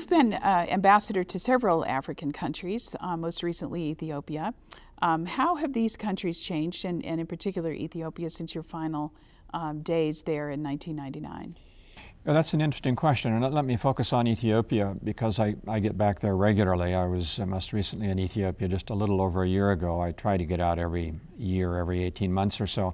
You've been ambassador to several African countries, most recently Ethiopia. How have these countries changed, and in particular Ethiopia, since your final days there in 1999? Well, that's an interesting question, and let me focus on Ethiopia because I get back there regularly. I was most recently in Ethiopia just a little over a year ago. I try to get out every year, every 18 months or so.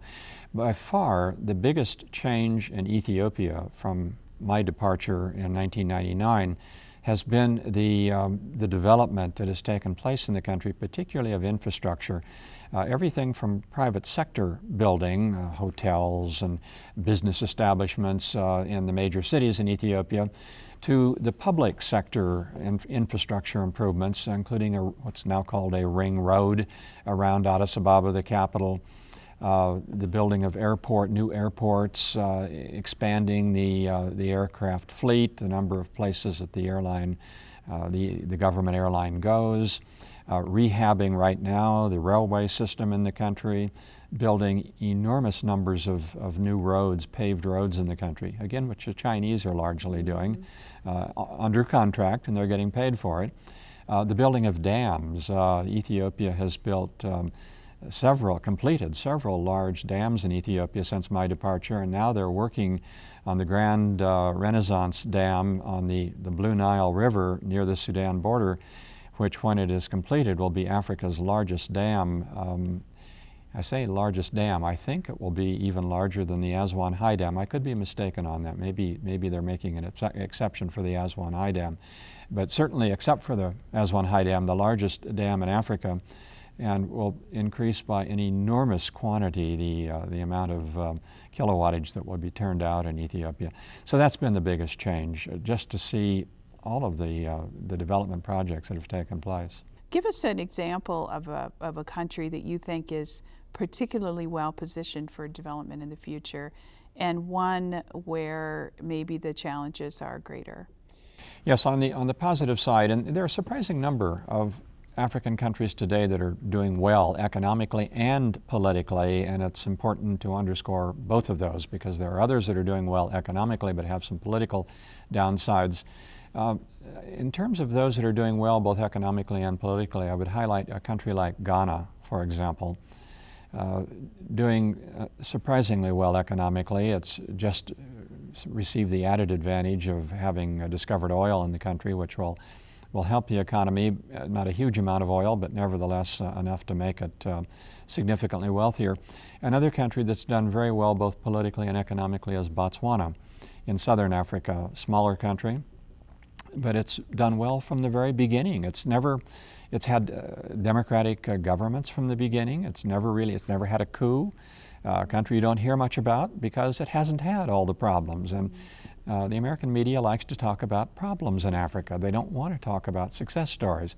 By far, the biggest change in Ethiopia from my departure in 1999 has been the development that has taken place in the country, particularly of infrastructure. Everything from private sector building, hotels and business establishments in the major cities in Ethiopia, to the public sector infrastructure improvements, including what's now called a ring road around Addis Ababa, the capital, the building of new airports, expanding the aircraft fleet, the number of places that the airline, the government airline goes, rehabbing right now the railway system in the country, building enormous numbers of new roads, paved roads in the country, again, which the Chinese are largely doing, under contract, and they're getting paid for it. The building of dams. Ethiopia has built completed several large dams in Ethiopia since my departure, and now they're working on the Grand Renaissance Dam on the Blue Nile River near the Sudan border, which, when it is completed, will be Africa's largest dam. I say largest dam. I think it will be even larger than the Aswan High Dam. I could be mistaken on that. Maybe they're making an exception for the Aswan High Dam. But certainly, except for the Aswan High Dam, the largest dam in Africa, and will increase by an enormous quantity the amount of kilowattage that will be turned out in Ethiopia. So that's been the biggest change, just to see all of the development projects that have taken place. Give us an example of a country that you think is particularly well positioned for development in the future, and one where maybe the challenges are greater. Yes, on the positive side, and there are a surprising number of African countries today that are doing well economically and politically, and it's important to underscore both of those because there are others that are doing well economically but have some political downsides. In terms of those that are doing well both economically and politically, I would highlight a country like Ghana, for example, doing surprisingly well economically. It's just received the added advantage of having discovered oil in the country, which will help the economy. Not a huge amount of oil, but nevertheless enough to make it significantly wealthier. Another country that's done very well both politically and economically is Botswana in southern Africa, smaller country, but it's done well from the very beginning. It's had democratic governments from the beginning. It's never had a coup, a country you don't hear much about because it hasn't had all the problems. And the American media likes to talk about problems in Africa. They don't want to talk about success stories.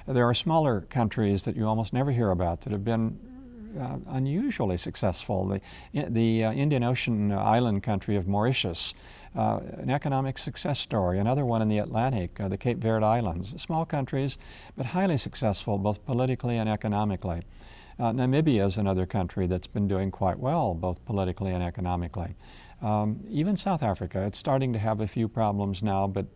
There are smaller countries that you almost never hear about that have been unusually successful. The Indian Ocean island country of Mauritius, an economic success story. Another one in the Atlantic, the Cape Verde Islands. Small countries, but highly successful both politically and economically. Namibia is another country that's been doing quite well both politically and economically. Even South Africa, it's starting to have a few problems now, but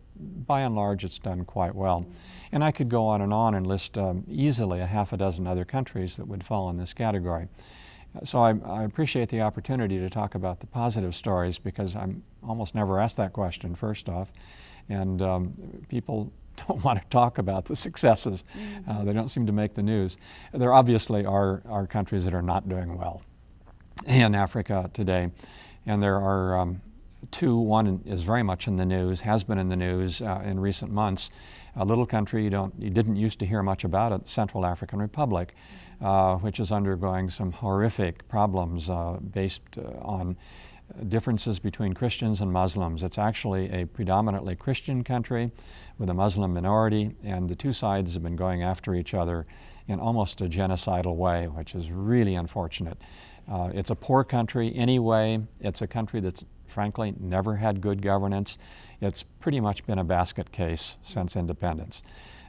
by and large it's done quite well. And I could go on and list easily a half a dozen other countries that would fall in this category. So I appreciate the opportunity to talk about the positive stories because I'm almost never asked that question first off, and people don't want to talk about the successes. They don't seem to make the news. There obviously are countries that are not doing well in Africa today, and there are two. One is very much in the news, has been in the news in recent months. A little country you didn't used to hear much about it, Central African Republic, which is undergoing some horrific problems based on differences between Christians and Muslims. It's actually a predominantly Christian country with a Muslim minority, and the two sides have been going after each other in almost a genocidal way, which is really unfortunate. It's a poor country anyway. It's a country that's frankly never had good governance. It's pretty much been a basket case since independence.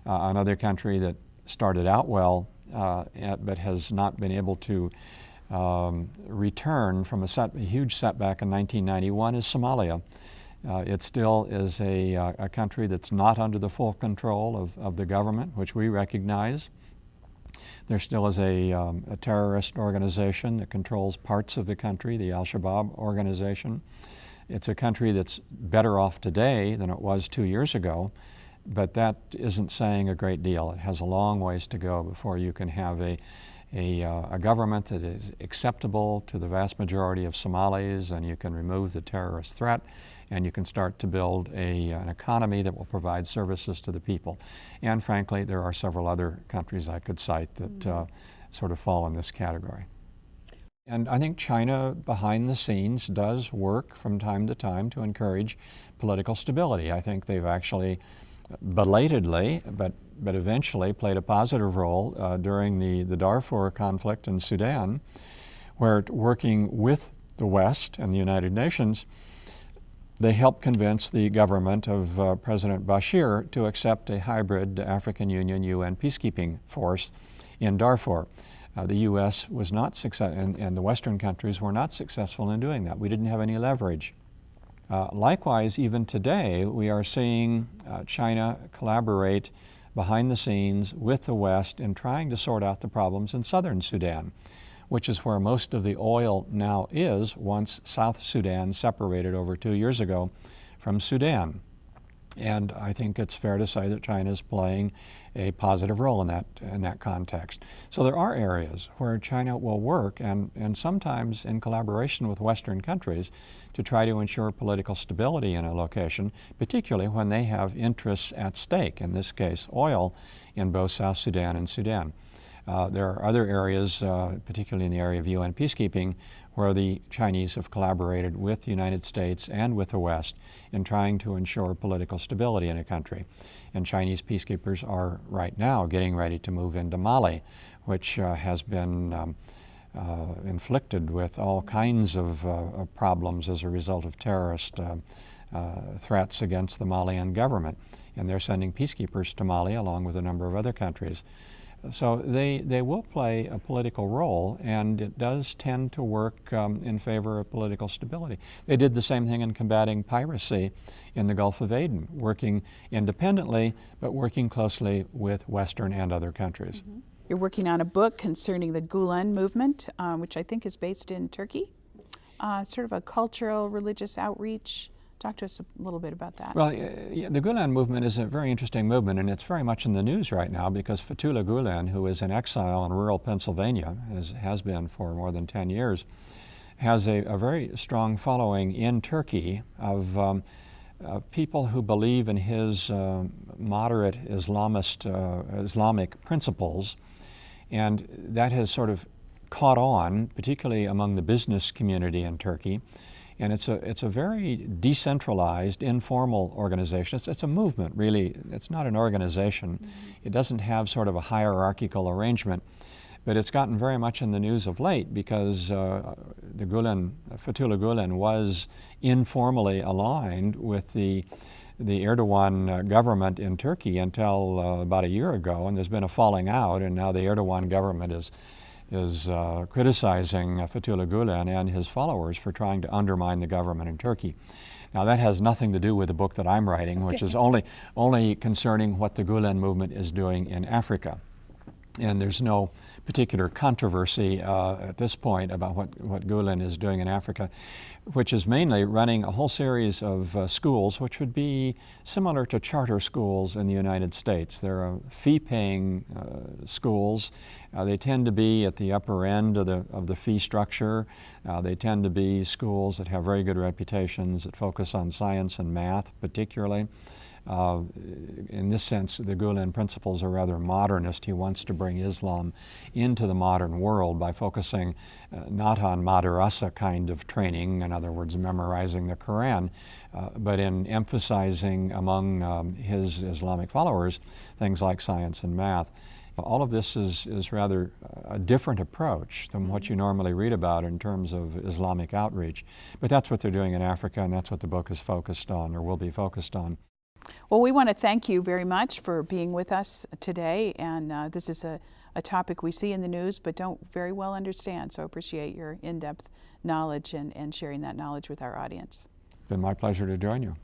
Another country that started out well but has not been able to return from a huge setback in 1991 is Somalia. It still is a country that's not under the full control of the government, which we recognize. There still is a terrorist organization that controls parts of the country, the Al-Shabaab organization. It's a country that's better off today than it was 2 years ago, but that isn't saying a great deal. It has a long ways to go before you can have a government that is acceptable to the vast majority of Somalis, and you can remove the terrorist threat, and you can start to build an economy that will provide services to the people. And frankly, there are several other countries I could cite that sort of fall in this category. And I think China, behind the scenes, does work from time to time to encourage political stability. I think they've actually belatedly, but eventually played a positive role during the Darfur conflict in Sudan, where working with the West and the United Nations, they helped convince the government of President Bashir to accept a hybrid African Union-UN peacekeeping force in Darfur. The U.S. was not successful, and the Western countries were not successful in doing that. We didn't have any leverage. Likewise, even today, we are seeing China collaborate behind the scenes with the West in trying to sort out the problems in southern Sudan, which is where most of the oil now is once South Sudan separated over 2 years ago from Sudan. And I think it's fair to say that China is playing a positive role in that context. So there are areas where China will work, and sometimes in collaboration with Western countries, to try to ensure political stability in a location, particularly when they have interests at stake, in this case oil, in both South Sudan and Sudan. There are other areas, particularly in the area of UN peacekeeping, where the Chinese have collaborated with the United States and with the West in trying to ensure political stability in a country. And Chinese peacekeepers are right now getting ready to move into Mali, which has been inflicted with all kinds of problems as a result of terrorist threats against the Malian government. And they're sending peacekeepers to Mali along with a number of other countries. So they will play a political role, and it does tend to work in favor of political stability. They did the same thing in combating piracy in the Gulf of Aden, working independently, but working closely with Western and other countries. Mm-hmm. You're working on a book concerning the Gulen movement, which I think is based in Turkey, sort of a cultural, religious outreach. Talk to us a little bit about that. Well, the Gulen movement is a very interesting movement, and it's very much in the news right now because Fethullah Gulen, who is in exile in rural Pennsylvania, has been for more than 10 years, has a very strong following in Turkey of people who believe in his moderate Islamic principles, and that has sort of caught on, particularly among the business community in Turkey. And it's a very decentralized, informal organization. It's a movement, really. It's not an organization. Mm-hmm. It doesn't have sort of a hierarchical arrangement, but it's gotten very much in the news of late because Fethullah Gulen was informally aligned with the Erdogan government in Turkey until about a year ago, and there's been a falling out, and now the Erdogan government is criticizing Fethullah Gulen and his followers for trying to undermine the government in Turkey. Now that has nothing to do with the book that I'm writing, which is only concerning what the Gulen movement is doing in Africa. And there's no particular controversy at this point about what Gulen is doing in Africa, which is mainly running a whole series of schools which would be similar to charter schools in the United States. They're fee-paying schools. They tend to be at the upper end of the fee structure. They tend to be schools that have very good reputations, that focus on science and math particularly. In this sense, the Gulen principles are rather modernist. He wants to bring Islam into the modern world by focusing not on madrasa kind of training, in other words, memorizing the Quran, but in emphasizing among his Islamic followers things like science and math. All of this is rather a different approach than what you normally read about in terms of Islamic outreach. But that's what they're doing in Africa, and that's what the book is focused on, or will be focused on. Well, we want to thank you very much for being with us today, and this is a topic we see in the news but don't very well understand, so appreciate your in-depth knowledge and sharing that knowledge with our audience. been my pleasure to join you.